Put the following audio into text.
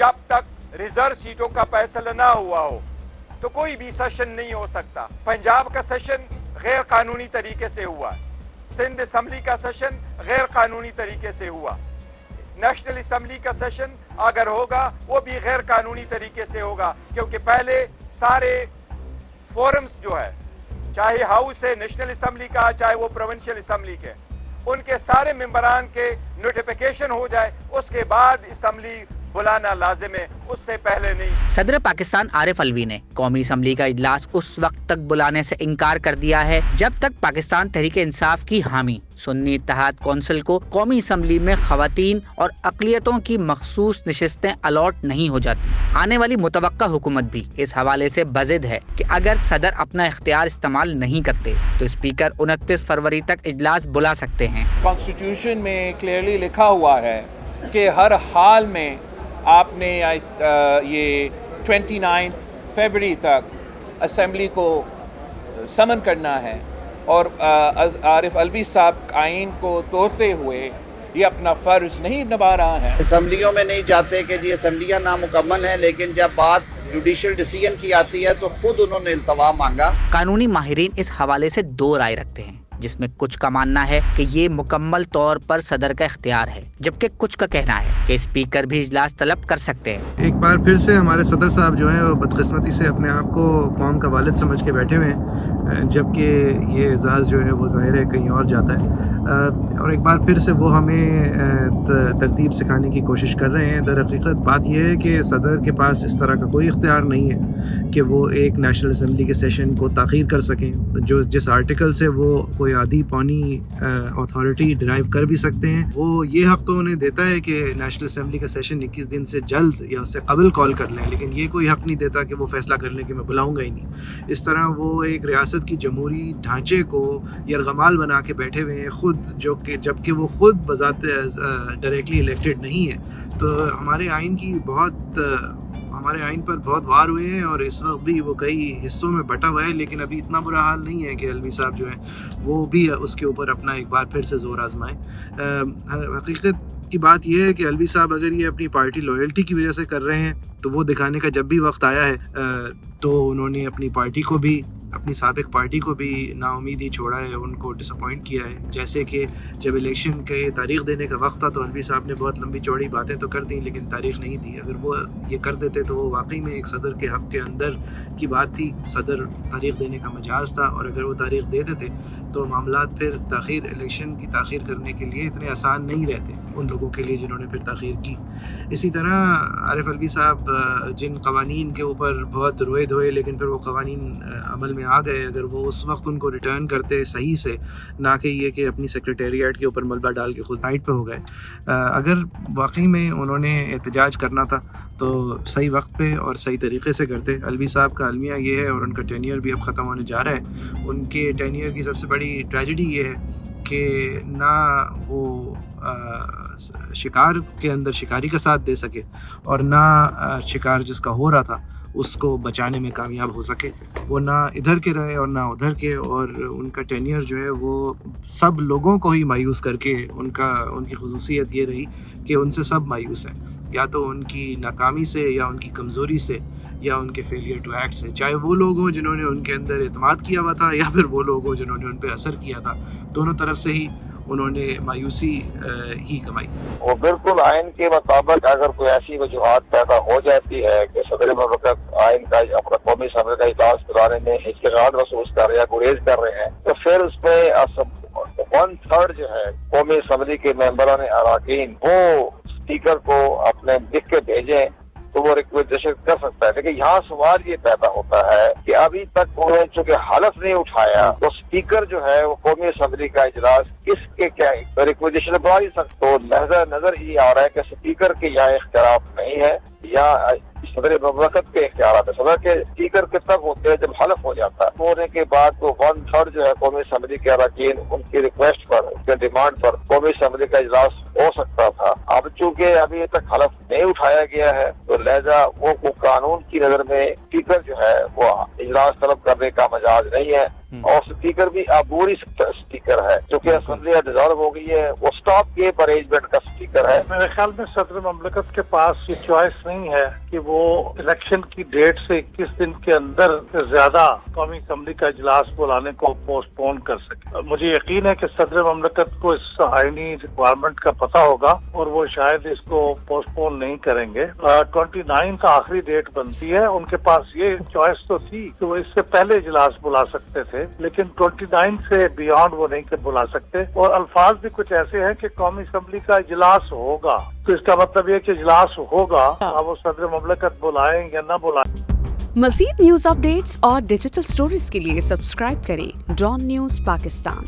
जब तक रिजर्व सीटों का फैसला ना हुआ हो तो कोई भी सेशन नहीं हो सकता। पंजाब का सेशन गैर कानूनी तरीके से हुआ, सिंध असम्बली का सेशन गैर कानूनी तरीके से हुआ, नेशनल असम्बली का सेशन अगर होगा वो भी गैर कानूनी तरीके से होगा, क्योंकि पहले सारे फोरम्स जो है, चाहे हाउस है नेशनल असम्बली का, चाहे वो प्रोविंशियल असम्बली के, उनके सारे मेंबरान के नोटिफिकेशन हो जाए, उसके बाद असम्बली बुलाना लाजिम है, उससे पहले नहीं। सदर पाकिस्तान आरिफ अलवी ने कौमी असम्बली का इजलास उस वक्त तक बुलाने से इनकार कर दिया है जब तक पाकिस्तान तहरीक इंसाफ की हामी सुन्नी इत्तेहाद कौंसिल को कौमी असम्बली में खवातीन और अक़लियतों की मखसूस नशिस्तें अलॉट नहीं हो जाती। आने वाली मुतवक्का हुकूमत भी इस हवाले से बज़िद है कि अगर सदर अपना इख्तियार इस्तेमाल नहीं करते तो स्पीकर 29 फरवरी तक इजलास बुला सकते हैं। कॉन्स्टिट्यूशन में क्लियरली लिखा हुआ है कि हर हाल में आपने ये 29 फरवरी तक असम्बली को समन करना है और आरिफ अलवी साहब आइन को तोड़ते हुए ये अपना फ़र्ज़ नहीं निभा रहा है। असम्बलियों में नहीं चाहते कि जी असम्बलियाँ नामुकम्मल हैं, लेकिन जब बात जुडिशल डिसीजन की आती है तो खुद उन्होंने इल्तवा मांगा। कानूनी माहिरीन इस हवाले से दो राय रखते हैं, जिसमें कुछ का मानना है कि ये मुकम्मल तौर पर सदर का इख्तियार है, जबकि कुछ का कहना है कि स्पीकर भी इजलास तलब कर सकते हैं। एक बार फिर से हमारे सदर साहब जो हैं वो बदकिस्मती से अपने आप को कौम का वालिद समझ के बैठे हुए हैं, जबकि ये एजाज़ जो है वो ज़ाहिर है कहीं और जाता है। और एक बार फिर से वो हमें तरतीब सिखाने की कोशिश कर रहे हैं। दर हकीकत बात यह है कि सदर के पास इस तरह का कोई इख्तियार नहीं है कि वो एक नेशनल असम्बली के सेशन को ताख़ीर कर सकें। जो जिस आर्टिकल से वो कोई आधी पौनी अथॉरिटी डिराइव कर भी सकते हैं, वो ये हक़ तो उन्हें देता है कि नेशनल असम्बली का सेशन 21 दिन से जल्द या उससे कबल कॉल कर लें, लेकिन ये कोई हक़ नहीं देता कि वो फ़ैसला कर लें कि मैं बुलाऊँगा ही नहीं। इस तरह वो एक रियासत की जमहूरी ढांचे को यरगमाल बना के बैठे हुए हैं खुद, जो कि जबकि वो खुद बज़ात डायरेक्टली इलेक्टेड नहीं है। तो हमारे आइन पर बहुत वार हुए हैं और इस वक्त भी वो कई हिस्सों में बटा हुआ है, लेकिन अभी इतना बुरा हाल नहीं है कि अलवी साहब जो हैं वो भी उसके ऊपर अपना एक बार फिर से ज़ोर आजमाएं। हकीकत की बात यह है कि अलवी साहब अगर ये अपनी पार्टी लॉयल्टी की वजह से कर रहे हैं तो वो दिखाने का जब भी वक्त आया है तो उन्होंने अपनी पार्टी को भी, अपनी साबिक पार्टी को भी नाउमीद ही छोड़ा है, उनको डिसअपॉइंट किया है। जैसे कि जब इलेक्शन के तारीख़ देने का वक्त था तो अलवी साहब ने बहुत लंबी चौड़ी बातें तो कर दी, लेकिन तारीख़ नहीं दी। अगर वो ये कर देते तो वो वाकई में एक सदर के हक़ के अंदर की बात थी, सदर तारीख़ देने का मजाज था, और अगर वो तारीख़ दे देते तो मामलात फिर ताख़ीर, इलेक्शन की ताख़ीर करने के लिए इतने आसान नहीं रहते उन लोगों के लिए जिन्होंने फिर ताख़ीर की। इसी तरह आरिफ अलवी साहब जिन कवानीन के ऊपर बहुत रोए धोए लेकिन फिर वो कवानीन अमल में आ गए, अगर वो उस वक्त उनको रिटर्न करते सही से, ना कि ये कि अपनी सेक्रेटेरिएट के ऊपर मलबा डाल के खुद नाइट पे हो गए, अगर वाकई में उन्होंने एहतजाज करना था तो सही वक्त पे और सही तरीके से करते। अलवी साहब का अलमिया ये है, और उनका टेन्योर भी अब ख़त्म होने जा रहा है। उनके टेन्योर की सबसे बड़ी ट्रेजेडी ये है कि ना वो शिकार के अंदर शिकारी का साथ दे सके और ना शिकार जिसका हो रहा था उसको बचाने में कामयाब हो सके। वो ना इधर के रहे और ना उधर के, और उनका टेन्योर जो है वो सब लोगों को ही मायूस करके, उनकी खुसूसियत ये रही कि उनसे सब मायूस हैं, या तो उनकी नाकामी से या उनकी कमज़ोरी से या उनके फेलियर टू एक्ट से, चाहे वो लोग हों जिन्होंने उनके अंदर एतमाद किया हुआ था या फिर वो लोग हों जिन्होंने उन पर असर किया था। दोनों तरफ से ही उन्होंने मायूसी ही कमाई। वो बिल्कुल आइन के मुताबिक अगर कोई ऐसी वजूहात पैदा हो जाती है कि सदर मुमलिकत आइन का अपना कौमी असम्बली का इजलास बुलाने में हिचकिचाहट महसूस कर रहे हैं, गुरेज कर रहे हैं, तो फिर उसमें 1/3 जो है कौमी असम्बली के मेंबरान अराकीन वो स्पीकर को अपने लिख के भेजें तो वो रिक्वेस्ट कर सकता है। लेकिन यहाँ सवाल ये पैदा होता है कि अभी तक उन्होंने चूंकि हलफ नहीं उठाया तो स्पीकर जो है वो कौमी असम्बली का इजलास किसके क्या रिक्वेस्ट बढ़ा ही सकते। तो नजर ये आ रहा है कि स्पीकर के यहाँ इख्तियार नहीं है या सदर मुमलिकत के इख्तियार है। सदर के स्पीकर के तब होते हैं जब हलफ हो जाता है, होने के बाद तो 1/3 जो है कौमी असम्बली के अरकान उनकी रिक्वेस्ट पर, उनके डिमांड पर कौमी असम्बली का इजलास हो सकता था। अब चूंकि अभी तक हलफ नहीं उठाया गया है तो लिहाजा वो कानून की नजर में स्पीकर जो है वो इजलास तलब करने का मजाज नहीं है। اور اسپیکر بھی عبوری اسپیکر ہے جو کہ اسمبلی ڈیزالو ہو گئی ہے، وہ اسٹاپ گیپ ارینجمنٹ کا اسپیکر ہے۔ میرے خیال میں صدر مملکت کے پاس یہ چوائس نہیں ہے کہ وہ الیکشن کی ڈیٹ سے 21 دن کے اندر زیادہ قومی اسمبلی کا اجلاس بلانے کو پوسٹ پون کر سکے۔ مجھے یقین ہے کہ صدر مملکت کو اس آئینی ریکوائرمنٹ کا پتہ ہوگا اور وہ شاید اس کو پوسٹ پون نہیں کریں گے۔ 29 کا آخری ڈیٹ بنتی ہے، ان کے پاس یہ چوائس تو تھی کہ وہ اس سے پہلے اجلاس بلا سکتے تھے، لیکن 29 سے بیانڈ وہ نہیں بلا سکتے، اور الفاظ بھی کچھ ایسے ہیں کہ قومی اسمبلی کا اجلاس ہوگا، تو اس کا مطلب یہ کہ اجلاس ہوگا، اب وہ صدر مملکت بلائیں یا نہ بلائیں۔ مزید نیوز اپ ڈیٹس اور ڈیجیٹل سٹوریز کے لیے سبسکرائب کریں ڈان نیوز پاکستان۔